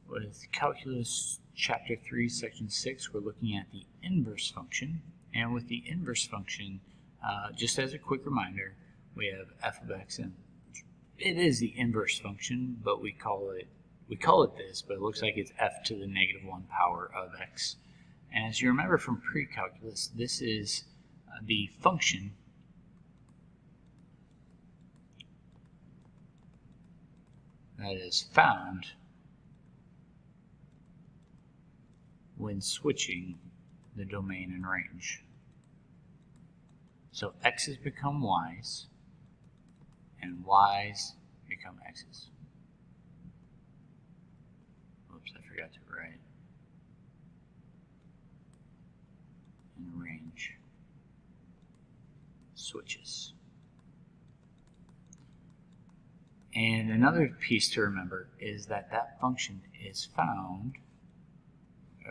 With Calculus Chapter 3, Section 6, we're looking at the inverse function. And with the inverse function, just as a quick reminder, we have f of x, and it is the inverse function, but we call it this, but it looks like it's f to the negative 1 power of x. And as you remember from pre-calculus, this is the function that is found when switching the domain and range. So x's become y's, and y's become x's. Oops, I forgot to write. And range switches. And another piece to remember is that that function is found,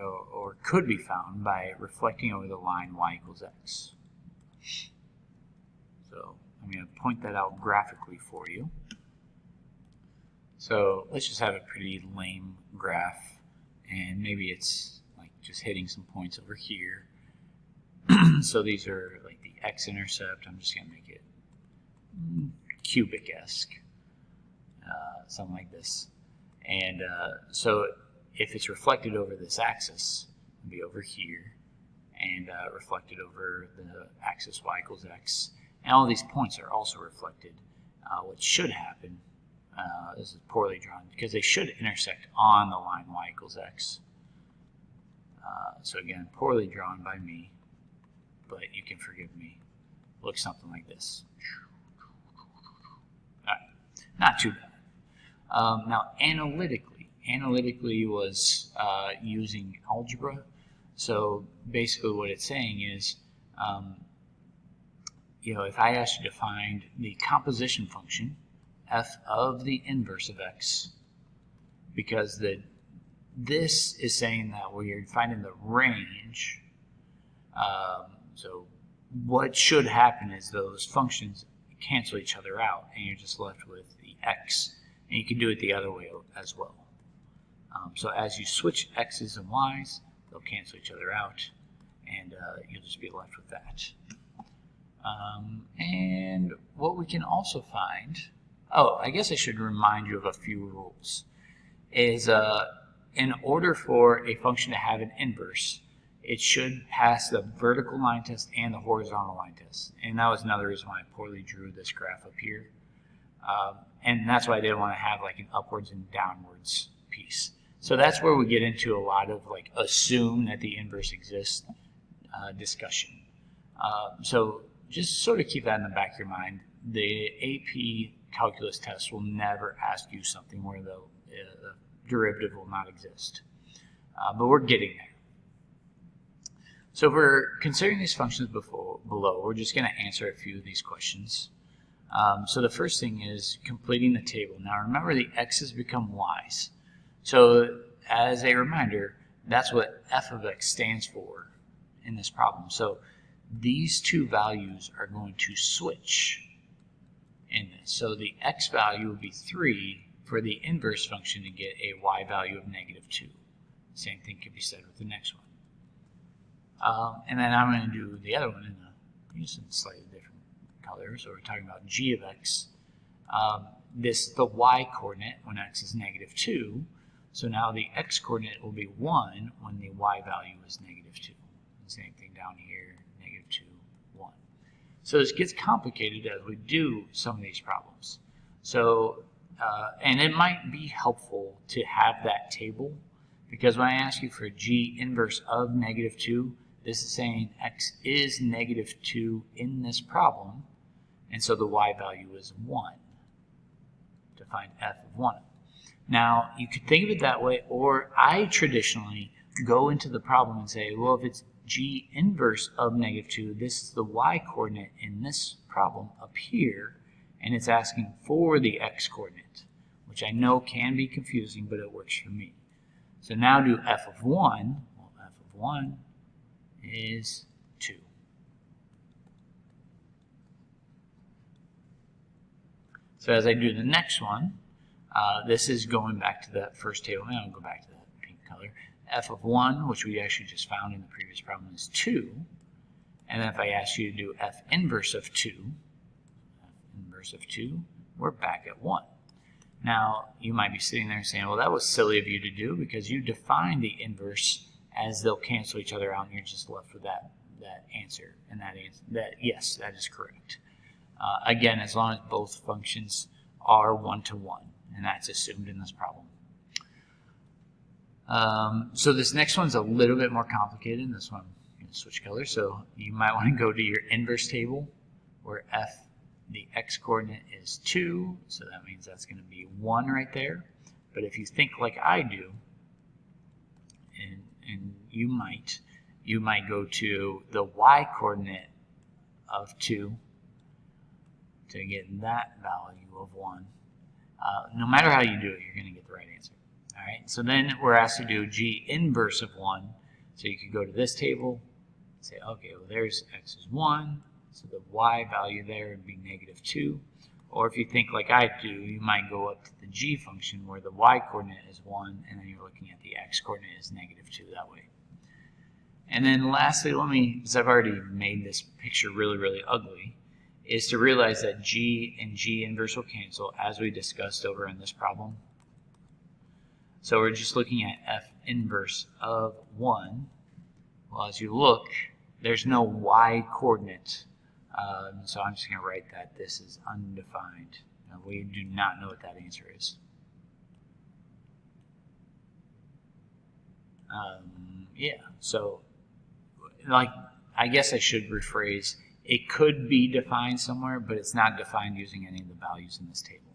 or could be found, by reflecting over the line y equals x. So I'm going to point that out graphically for you. So let's just have a pretty lame graph, and maybe it's like just hitting some points over here. So these are like the x-intercept. I'm just going to make it cubic-esque, something like this. And so if it's reflected over this axis, it'll be over here, and reflected over the axis y equals x. And all these points are also reflected. What should happen, this is poorly drawn, because they should intersect on the line y equals x. So again, poorly drawn by me, but you can forgive me. Looks something like this. All right. Not too bad. Now, analytically was using algebra. So basically what it's saying is, if I asked you to find the composition function, f of the inverse of x, because this is saying that we're finding the range, so what should happen is those functions cancel each other out, and you're just left with the x. And you can do it the other way as well. So as you switch x's and y's, they'll cancel each other out, and you'll just be left with that. And what we can also find, I guess I should remind you of a few rules, is in order for a function to have an inverse, it should pass the vertical line test and the horizontal line test. And that was another reason why I poorly drew this graph up here. And that's why I didn't want to have like an upwards and downwards piece. So that's where we get into a lot of like assume that the inverse exists discussion. So just sort of keep that in the back of your mind. The AP calculus test will never ask you something where the derivative will not exist. But we're getting there. So if we're considering these functions below, we're just going to answer a few of these questions. So the first thing is completing the table. Now remember, the x's become y's. So as a reminder, that's what f of x stands for in this problem. So these two values are going to switch in this. So the x value will be 3 for the inverse function to get a y value of -2. Same thing can be said with the next one. And then I'm going to do the other one in a slightly different color. So we're talking about g of x. The y coordinate when x is -2. So now the x coordinate will be 1 when the y value is -2. Same thing down here, -2, 1. So this gets complicated as we do some of these problems. So, and it might be helpful to have that table, because when I ask you for g inverse of -2, this is saying x is -2 in this problem, and so the y value is 1 to find f of 1. Now, you could think of it that way, or I traditionally go into the problem and say, well, if it's g inverse of -2, this is the y coordinate in this problem up here, and it's asking for the x coordinate, which I know can be confusing, but it works for me. So now do f of 1. Well, f of 1 is 2. So as I do the next one, This is going back to that first table. Now I'll go back to that pink color. F of 1, which we actually just found in the previous problem, is 2. And then if I ask you to do F inverse of 2, we're back at 1. Now, you might be sitting there saying, well, that was silly of you to do because you defined the inverse as they'll cancel each other out and you're just left with that answer. And yes, that is correct. Again, as long as both functions are 1-to-1, and that's assumed in this problem. So this next one's a little bit more complicated. This one, I'm going to switch colors. So you might want to go to your inverse table where the x-coordinate is 2, so that means that's going to be 1 right there. But if you think like I do, and you might go to the y-coordinate of 2 to get that value of 1. No matter how you do it, you're going to get the right answer. All right, so then we're asked to do g inverse of 1. So you could go to this table and say, okay, well, there's x is 1. So the y value there would be -2. Or if you think like I do, you might go up to the g function where the y-coordinate is 1, and then you're looking at the x-coordinate is -2 that way. And then lastly, because I've already made this picture really, really ugly, is to realize that g and g inverse will cancel as we discussed over in this problem. So we're just looking at f inverse of 1. Well, as you look, there's no y-coordinate. So I'm just going to write that this is undefined. Now, we do not know what that answer is. Yeah, so like I guess I should rephrase. It could be defined somewhere, but it's not defined using any of the values in this table.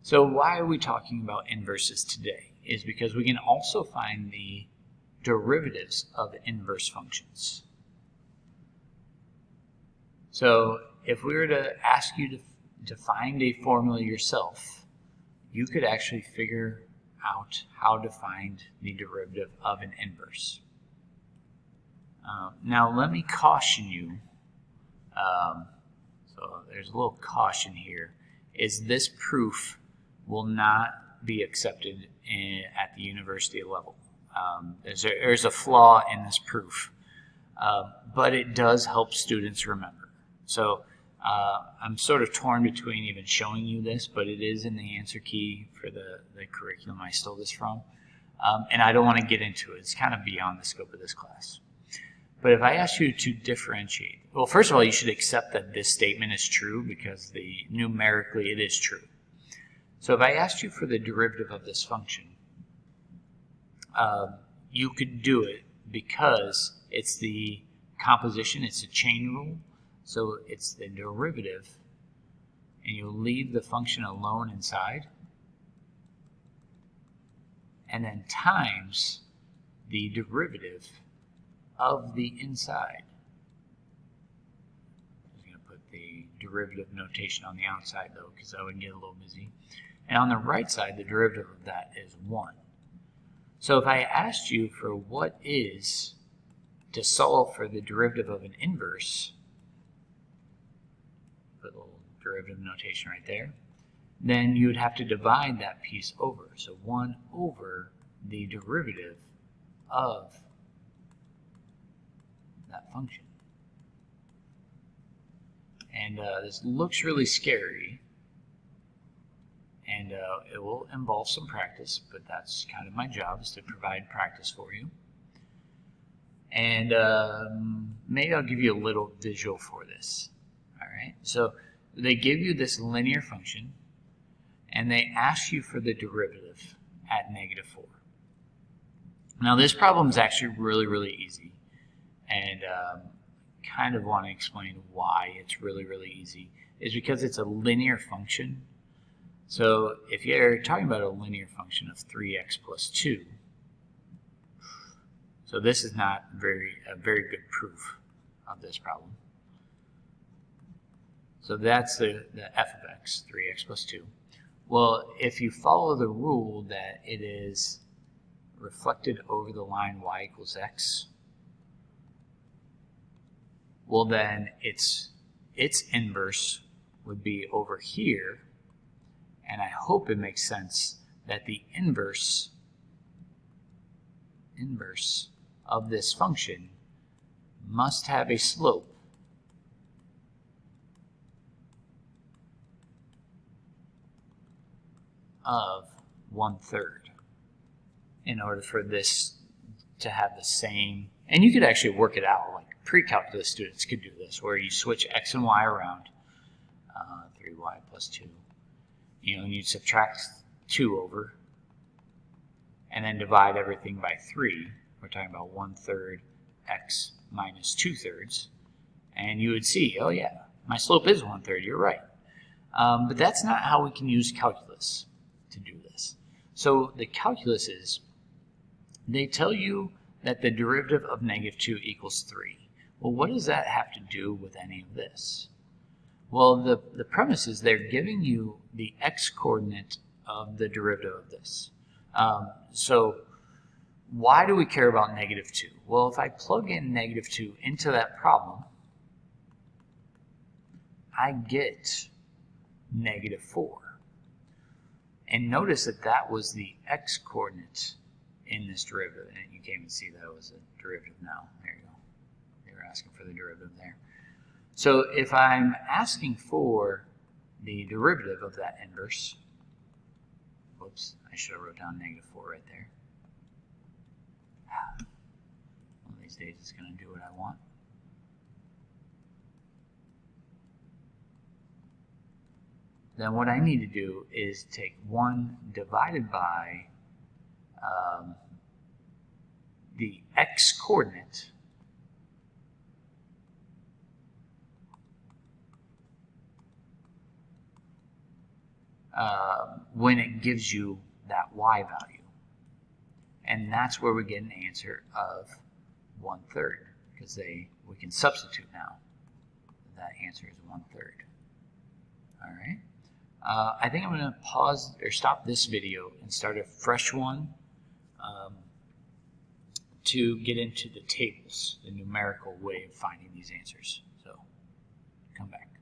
So why are we talking about inverses today? Is because we can also find the derivatives of inverse functions. So if we were to ask you to find a formula yourself, you could actually figure out how to find the derivative of an inverse. Now let me caution you, so there's a little caution here, is this proof will not be accepted at the university level. There's a flaw in this proof, but it does help students remember. So I'm sort of torn between even showing you this, but it is in the answer key for the curriculum I stole this from. And I don't want to get into it. It's kind of beyond the scope of this class. But if I ask you to differentiate, well, first of all, you should accept that this statement is true because numerically it is true. So if I asked you for the derivative of this function, you could do it because it's the composition, it's a chain rule. So it's the derivative, and you'll leave the function alone inside, and then times the derivative of the inside. I'm just going to put the derivative notation on the outside, though, because I would get a little busy. And on the right side, the derivative of that is 1. So if I asked you for what is to solve for the derivative of an inverse, put a little derivative notation right there, then you would have to divide that piece over. So 1 over the derivative of that function. And this looks really scary, and it will involve some practice, but that's kind of my job, is to provide practice for you. And maybe I'll give you a little visual for this. All right, so they give you this linear function, and they ask you for the derivative at -4. Now this problem is actually really, really easy, and kind of want to explain why it's really, really easy. Is because it's a linear function. So if you're talking about a linear function of 3x plus 2, so this is not a very good proof of this problem. So that's the f of x, 3x plus 2. Well, if you follow the rule that it is reflected over the line y equals x, well then its inverse would be over here, And I hope it makes sense that the inverse of this function must have a slope of 1/3 in order for this to have the same, and you could actually work it out, like pre-calculus students could do this, where you switch x and y around, 3y plus 2, and you'd subtract 2 over, and then divide everything by 3. We're talking about 1/3 x minus 2/3, and you would see, oh yeah, my slope is 1/3, you're right. But that's not how we can use calculus to do this. So the calculus is, they tell you that the derivative of -2 equals 3. Well, what does that have to do with any of this? Well, the premise is they're giving you the x-coordinate of the derivative of this. So why do we care about -2? Well, if I plug in -2 into that problem, I get -4. And notice that that was the x-coordinate in this derivative. And you can't even see that it was a derivative now. There you go. They were asking for the derivative there. So if I'm asking for the derivative of that inverse, whoops, I should have wrote down -4 right there. One of these days it's going to do what I want. Then what I need to do is take 1 divided by the x-coordinate when it gives you that y value. And that's where we get an answer of 1/3, because we can substitute now. That answer is 1/3. All right. I think I'm going to pause or stop this video and start a fresh one to get into the tables, the numerical way of finding these answers. So come back.